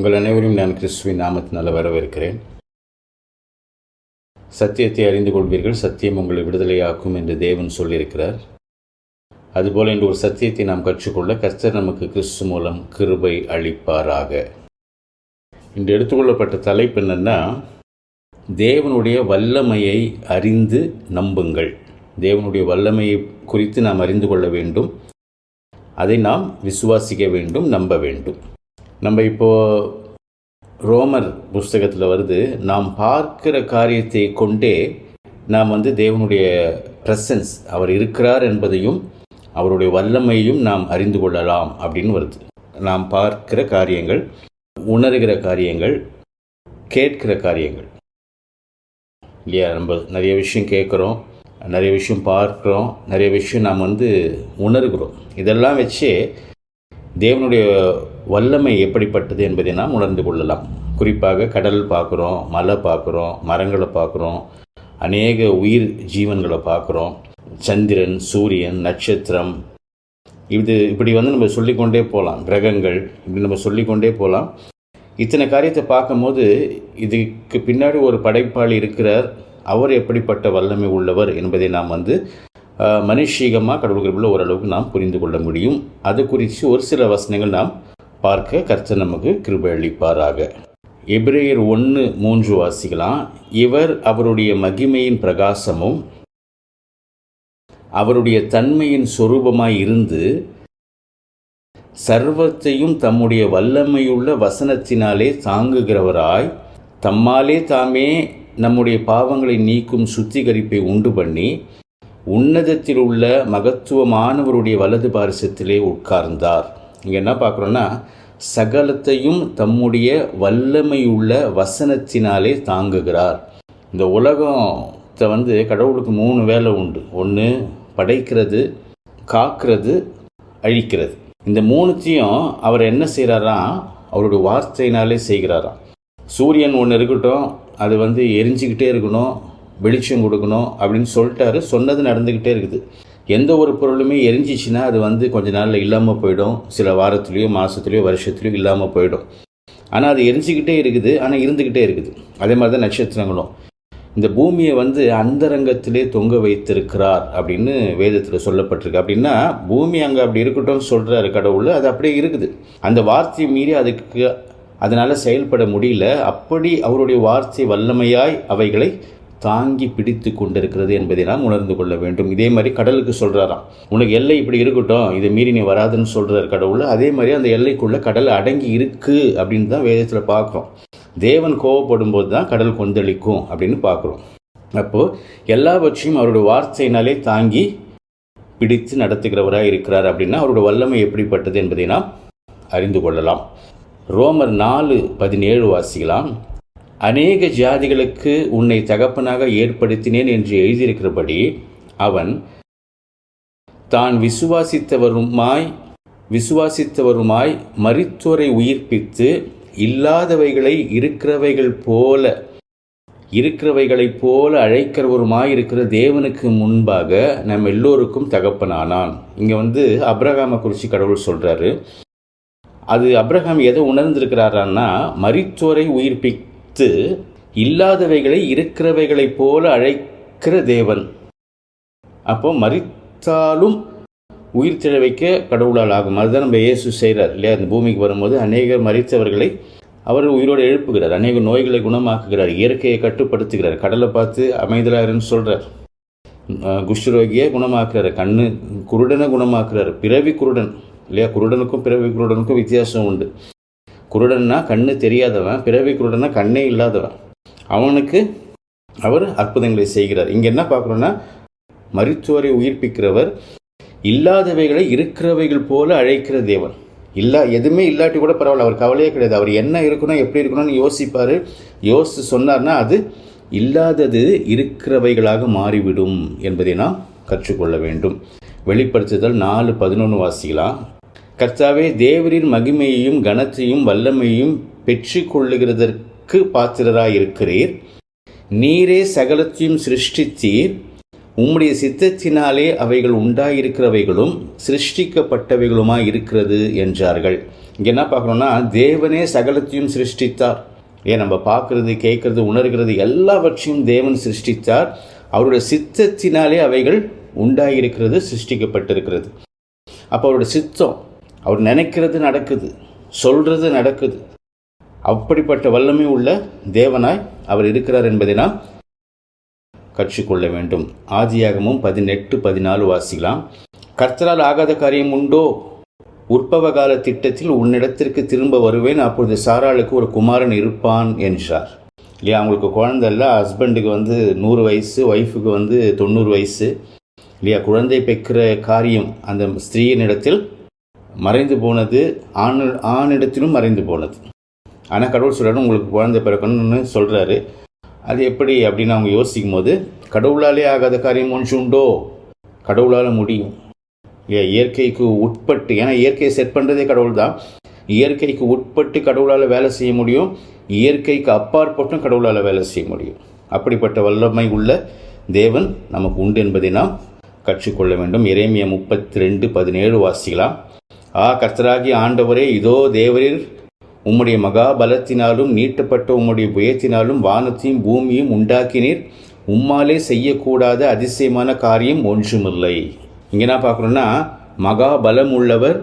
உங்கள் அனைவரையும் நான் கிறிஸ்துவின் நாமத்தினால் வரவேற்கிறேன். சத்தியத்தை அறிந்து கொள்வீர்கள், சத்தியம் உங்களை விடுதலையாக்கும் என்று தேவன் சொல்லியிருக்கிறார். அதுபோல் இன்று ஒரு சத்தியத்தை நாம் கற்றுக்கொள்ள கர்த்தர் நமக்கு கிறிஸ்து மூலம் கிருபை அளிப்பாராக. இன்று எடுத்துக்கொள்ளப்பட்ட தலைப்பு என்னென்னா, தேவனுடைய வல்லமையை அறிந்து நம்புங்கள். தேவனுடைய வல்லமையை குறித்து நாம் அறிந்து கொள்ள வேண்டும், அதை நாம் விசுவாசிக்க வேண்டும், நம்ப வேண்டும். நம்ம இப்போது ரோமர் புஸ்தகத்தில் வருது, நாம் பார்க்கிற காரியத்தை கொண்டே நாம் தேவனுடைய ப்ரெசன்ஸ், அவர் இருக்கிறார் என்பதையும் அவருடைய வல்லமையும் நாம் அறிந்து கொள்ளலாம் அப்படின்னு வருது. நாம் பார்க்கிற காரியங்கள், உணர்கிற காரியங்கள், கேட்கிற காரியங்கள் இல்லையா? நம்ம நிறைய விஷயம் கேட்குறோம், நிறைய விஷயம் பார்க்குறோம், நிறைய விஷயம் நாம் உணர்கிறோம். இதெல்லாம் வச்சே தேவனுடைய வல்லமை எப்படிப்பட்டது என்பதை நாம் உணர்ந்து கொள்ளலாம். குறிப்பாக கடல் பார்க்குறோம், மலை பார்க்குறோம், மரங்களை பார்க்குறோம், அநேக உயிர் ஜீவன்களை பார்க்குறோம், சந்திரன், சூரியன், நட்சத்திரம், இப்படி நம்ம சொல்லிக்கொண்டே போகலாம். கிரகங்கள், இப்படி நம்ம சொல்லிக்கொண்டே போகலாம். இத்தனை காரியத்தை பார்க்கும்போது இதுக்கு பின்னாடி ஒரு படைப்பாளி இருக்கிறார், அவர் எப்படிப்பட்ட வல்லமை உள்ளவர் என்பதை நாம் மனுஷீகமாக கடவுள் கிருபையில் ஓரளவுக்கு நாம் புரிந்து கொள்ள முடியும். அது குறித்து ஒரு சில வசனங்கள் நாம் பார்க்க கர்த்தர் நமக்கு கிருபை அளிப்பாராக. எபிரேயர் 1:3 வாசிக்கலாம். இவர் அவருடைய மகிமையின் பிரகாசமும் அவருடைய தன்மையின் சொரூபமாய் இருந்து சர்வத்தையும் தம்முடைய வல்லமையுள்ள வசனத்தினாலே தாங்குகிறவராய் தம்மாலே தாமே நம்முடைய பாவங்களை நீக்கும் சுத்திகரிப்பை உண்டு பண்ணி உன்னதத்தில் உள்ள மகத்துவமானவருடைய வலது பாரிசத்திலே உட்கார்ந்தார். இங்கே என்ன பார்க்குறோன்னா, சகலத்தையும் தம்முடைய வல்லமையுள்ள வசனத்தினாலே தாங்குகிறார். இந்த உலகத்தை கடவுளுக்கு 3 வேலை உண்டு. ஒன்று படைக்கிறது, காக்கிறது, அழிக்கிறது. இந்த 3த்தையும் அவர் என்ன செய்கிறாராம்? அவருடைய வார்த்தையினாலே செய்கிறாராம். சூரியன் ஒன்று இருக்கட்டும், அது எரிஞ்சிக்கிட்டே இருக்கணும், வெளிச்சம் கொடுக்கணும் அப்படின்னு சொல்லிட்டாரு. சொன்னது நடந்துக்கிட்டே இருக்குது. எந்த ஒரு பொருளுமே எரிஞ்சிச்சுன்னா அது கொஞ்ச நாளில் இல்லாமல் போயிடும். சில வாரத்துலேயோ மாதத்துலேயோ வருஷத்துலேயோ இல்லாமல் போயிடும். ஆனால் அது எரிஞ்சிக்கிட்டே இருக்குது, ஆனால் இருந்துக்கிட்டே இருக்குது. அதே மாதிரி தான் நட்சத்திரங்களும். இந்த பூமியை அந்தரங்கத்திலே தொங்க வைத்திருக்கிறார் அப்படின்னு வேதத்தில் சொல்லப்பட்டிருக்கு. அப்படின்னா பூமி அங்கே அப்படி இருக்கட்டும்னு சொல்கிறாரு கடவுள். அது அப்படியே இருக்குது. அந்த வார்த்தையை மீறி அதனால் செயல்பட முடியல. அப்படி அவருடைய வார்த்தை வல்லமையாய் அவைகளை தாங்கி பிடித்து கொண்டிருக்கிறது என்பதை நாம் உணர்ந்து கொள்ள வேண்டும். இதே மாதிரி கடலுக்கு சொல்கிறாராம், உனக்கு எல்லை இப்படி இருக்கட்டும், இதை மீறி நீ வராதுன்னு சொல்கிறார் கடவுள். அதே மாதிரி அந்த எல்லைக்குள்ளே கடல் அடங்கி இருக்குது அப்படின்னு தான் வேதத்தில் பார்க்குறோம். தேவன் கோவப்படும் போது தான் கடல் கொந்தளிக்கும் அப்படின்னு பார்க்குறோம். அப்போது எல்லாவற்றையும் அவருடைய வார்த்தையினாலே தாங்கி பிடித்து நடத்துகிறவராக இருக்கிறார். அப்படின்னா அவருடைய வல்லமை எப்படிப்பட்டது என்பதை நாம் அறிந்து கொள்ளலாம். ரோமர் 4:17 வாசிக்கலாம். அநேக ஜாதிகளுக்கு உன்னை தகப்பனாக ஏற்படுத்தினேன் என்று எழுதியிருக்கிறபடி அவன் தான் விசுவாசித்தவருமாய் மரித்தோரை உயிர்ப்பித்து இல்லாதவைகளை இருக்கிறவைகளைப் போல அழைக்கிறவருமாய் இருக்கிற தேவனுக்கு முன்பாக நம்ம எல்லோருக்கும் தகப்பனானான். இங்கே அப்ரஹாமை குறித்து கடவுள் சொல்கிறாரு. அது அப்ரஹாம் எதை உணர்ந்திருக்கிறாரான்னா, மரித்தோரை உயிர்ப்பித்து இல்லாதவைகளை இருக்கிறவைகளைப் போல அழைக்கிற தேவன். அப்போ மரித்தாலும் உயிர் திழ வைக்க கடவுளால் ஆகும். அதுதான் நம்ம இயேசு செய்கிறார் இல்லையா? அந்த பூமிக்கு வரும்போது அநேகர் மரித்தவர்களை அவர் உயிரோடு எழுப்புகிறார், அநேக நோய்களை குணமாக்குகிறார், இயற்கையை கட்டுப்படுத்துகிறார், கடலை பார்த்து அமைதலாருன்னு சொல்கிறார், குஷ்டரோகியை குணமாக்குறார், கண்ணு குருடனை குணமாக்குறார், பிறவி குருடன் இல்லையா? குருடனுக்கும் பிறவி குருடனுக்கும் வித்தியாசம் உண்டு. குருடன்னா கண்ணு தெரியாதவன், பிறவி குருடனா கண்ணே இல்லாதவன். அவனுக்கு அவர் அற்புதங்களை செய்கிறார். இங்கே என்ன பார்க்குறோன்னா, மரித்தோரை உயிர்ப்பிக்கிறவர், இல்லாதவைகளை இருக்கிறவைகள் போல அழைக்கிற தேவன். எதுவுமே இல்லாட்டி கூட பரவாயில்ல, அவர் கவலையே கிடையாது. அவர் என்ன இருக்கணும், எப்படி இருக்கணும்னு யோசிப்பார். யோசித்து சொன்னார்னா அது இல்லாதது இருக்கிறவைகளாக மாறிவிடும் என்பதை நாம் கற்றுக்கொள்ள வேண்டும். வெளிப்படுத்துதல் 4:11 வாசிக்கலாம். கர்த்தாவே, தேவரின் மகிமையையும் கனத்தையும் வல்லமையும் பெற்று கொள்ளுகிறதற்கு பாத்திரராயிருக்கிறீர். நீரே சகலத்தையும் சிருஷ்டித்தீர். உம்முடைய சித்தத்தினாலே அவைகள் உண்டாயிருக்கிறவைகளும் சிருஷ்டிக்கப்பட்டவைகளுமாய் இருக்கிறது என்றார்கள். இங்கே என்ன பார்க்குறோன்னா, தேவனே சகலத்தையும் சிருஷ்டித்தார். ஏன் நம்ம பார்க்குறது, கேட்குறது, உணர்கிறது எல்லாவற்றையும் தேவன் சிருஷ்டித்தார். அவருடைய சித்தத்தினாலே அவைகள் உண்டாகியிருக்கிறது, சிருஷ்டிக்கப்பட்டிருக்கிறது. அப்போ அவருடைய சித்தம், அவர் நினைக்கிறது நடக்குது, சொல்கிறது நடக்குது. அப்படிப்பட்ட வல்லமை உள்ள தேவனாய் அவர் இருக்கிறார் என்பதை நாம் கற்றுக்கொள்ள வேண்டும். ஆதியாகமும் 18:14 வாசிக்கலாம். கர்த்தரால் ஆகாத காரியம் உண்டோ? உற்பவ கால திட்டத்தில் உன்னிடத்திற்கு திரும்ப வருவேன், அப்பொழுது சாராளுக்கு ஒரு குமாரன் இருப்பான் என்றார். இல்லையா, அவங்களுக்கு குழந்தை இல்லை. ஹஸ்பண்டுக்கு 100 வயசு, ஒய்ஃபுக்கு 90 வயசு. இல்லையா, குழந்தை பெற்கிற காரியம் அந்த ஸ்திரீயினிடத்தில் மறைந்து போனது, ஆணிடத்திலும் மறைந்து போனது. ஆனால் கடவுள் சொல்கிறாரு, உங்களுக்கு குழந்தை பிறக்கணும்னு சொல்கிறாரு. அது எப்படி அப்படின்னு அவங்க யோசிக்கும் போது, கடவுளாலே ஆகாத காரியம் ஒன்று உண்டோ? கடவுளால் முடியும். இயற்கைக்கு உட்பட்டு, ஏன்னா இயற்கையை செட் பண்ணுறதே கடவுள் தான். இயற்கைக்கு உட்பட்டு கடவுளால் வேலை செய்ய முடியும், இயற்கைக்கு அப்பாற்பட்டும் கடவுளால் வேலை செய்ய முடியும். அப்படிப்பட்ட வல்லமை உள்ள தேவன் நமக்கு உண்டு என்பதை நாம் கற்றுக்கொள்ள வேண்டும். எரேமியா 32:17 வாசிக்கலாம். கர்த்தராகிய ஆண்டவரே, இதோ தேவரீர் உம்முடைய மகாபலத்தினாலும் நீட்டப்பட்ட உம்முடைய புயத்தினாலும் வானத்தையும் பூமியும் உண்டாக்கினீர். உம்மாலே செய்யக்கூடாத அதிசயமான காரியம் ஒன்றுமில்லை. இங்கே என்ன பார்க்குறோன்னா, மகாபலம் உள்ளவர்,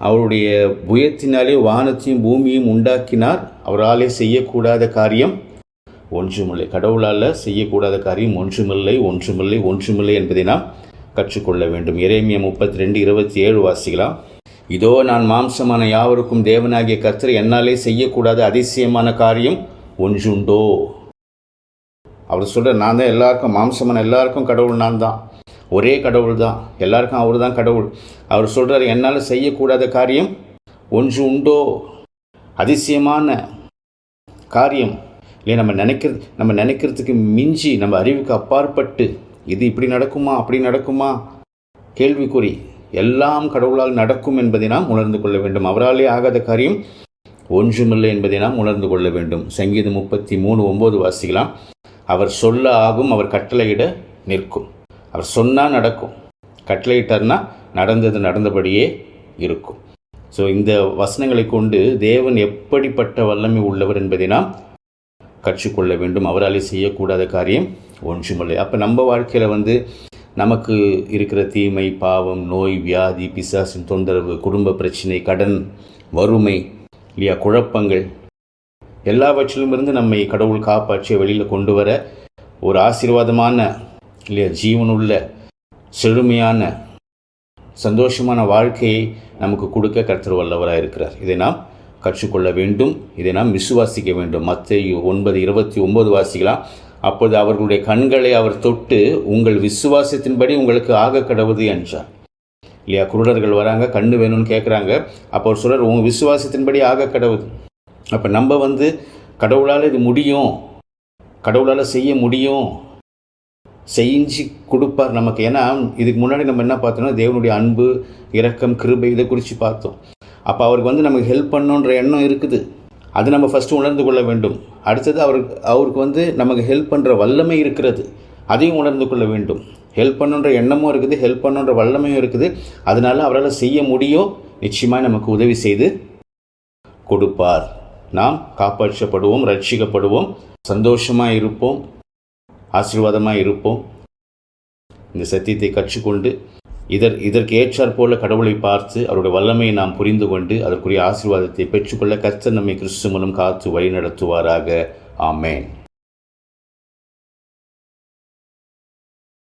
அவருடைய புயத்தினாலே வானத்தையும் பூமியும் உண்டாக்கினார். அவராலே செய்யக்கூடாத காரியம் ஒன்றுமில்லை. கடவுளால் செய்யக்கூடாத காரியம் ஒன்றுமில்லை என்பதை நாம் கற்றுக்கொள்ள வேண்டும். எரேமியா 32:27 வாசிக்கலாம். இதோ நான் மாம்சமான யாவருக்கும் தேவனாகிய கர்த்தர், என்னாலே செய்யக்கூடாத அதிசயமான காரியம் ஒன்றுண்டோ? அவர் சொல்கிற, நான் தான் எல்லாருக்கும், மாம்சமான எல்லாருக்கும் கடவுள் நான் தான், ஒரே கடவுள் தான், எல்லாருக்கும் அவர் தான் கடவுள். அவர் சொல்கிறார், என்னால் செய்யக்கூடாத காரியம் ஒன்று உண்டோ? அதிசயமான காரியம் இல்லை, நம்ம நினைக்கிறதுக்கு மிஞ்சி, நம்ம அறிவுக்கு அப்பாற்பட்டு, இது இப்படி நடக்குமா அப்படி நடக்குமா, கேள்விக்குறி. எல்லாம் கடவுளால் நடக்கும் என்பதை நாம் உணர்ந்து கொள்ள வேண்டும். அவராலே ஆகாத காரியம் ஒன்றுமில்லை என்பதை நாம் உணர்ந்து கொள்ள வேண்டும். சங்கீதம் 33:9 வாசிக்கலாம். அவர் சொல்ல ஆகும், அவர் கட்டளையிட நிற்கும். அவர் சொன்னால் நடக்கும், கட்டளையிட்டார்னா நடந்தபடியே இருக்கும். ஸோ இந்த வசனங்களை கொண்டு தேவன் எப்படிப்பட்ட வல்லமை உள்ளவர் என்பதை நாம் கற்றுக்கொள்ள வேண்டும். அவராலே செய்யக்கூடாத காரியம் ஒன்றுமில்லை. அப்போ நம்ம வாழ்க்கையில் நமக்கு இருக்கிற தீமை, பாவம், நோய், வியாதி, பிசாசின் தொந்தரவு, குடும்ப பிரச்சனை, கடன், வறுமை, இல்லையா, குழப்பங்கள், எல்லாவற்றிலும் இருந்து நம்மை கடவுள் காப்பாற்றி வெளியில் கொண்டு வர ஒரு ஆசீர்வாதமான, இல்லையா, ஜீவனுள்ள, செழுமையான, சந்தோஷமான வாழ்க்கையை நமக்கு கொடுக்க கர்த்தர் வல்லவராக இருக்கிறார். இதை நாம் கற்றுக்கொள்ள வேண்டும், இதை நாம் விசுவாசிக்க வேண்டும். மத்தேயு 9:29 வாசிக்கலாம். அப்போது அவர்களுடைய கண்களை அவர் தொட்டு, உங்கள் விசுவாசத்தின்படி உங்களுக்கு ஆக கடவுது என்றார். இல்லையா, குருடர்கள் வராங்க, கண்ணு வேணும்னு கேட்குறாங்க. அப்போ அவர் சொல்கிறார், உங்கள் விசுவாசத்தின்படி ஆக கடவுது. அப்போ நம்ம கடவுளால் இது முடியும், கடவுளால் செய்ய முடியும், செஞ்சு கொடுப்பார் நமக்கு. ஏன்னா இதுக்கு முன்னாடி நம்ம என்ன பார்த்தோம்னா, தேவனுடைய அன்பு, இரக்கம், கிருபை, இதை குறித்து பார்த்தோம். அப்போ அவருக்கு நமக்கு ஹெல்ப் பண்ணணுன்ற எண்ணம் இருக்குது. அது நம்ம ஃபஸ்ட்டு உணர்ந்து கொள்ள வேண்டும். அடுத்தது அவருக்கு நமக்கு ஹெல்ப் பண்ணுற வல்லமை இருக்கிறது, அதையும் உணர்ந்து கொள்ள வேண்டும். ஹெல்ப் பண்ணுன்ற எண்ணமும் இருக்குது, ஹெல்ப் பண்ணுன்ற வல்லமையும் இருக்குது. அதனால் அவரால் செய்ய முடியும், நிச்சயமாக நமக்கு உதவி செய்து கொடுப்பார். நாம் காப்பாற்றப்படுவோம், ரட்சிக்கப்படுவோம், சந்தோஷமாக இருப்போம், ஆசீர்வாதமாக இருப்போம். இந்த சத்தியத்தை கற்றுக்கொண்டு இதற்கு ஏற்றாற் போல கடவுளை பார்த்து அவருடைய வல்லமையை நாம் புரிந்து கொண்டு அதற்குரிய ஆசீர்வாதத்தை பெற்றுக்கொள்ள கர்த்தர் நம்மை கிறிஸ்து மூலம் காத்து வழி நடத்துவாராக. ஆமென்.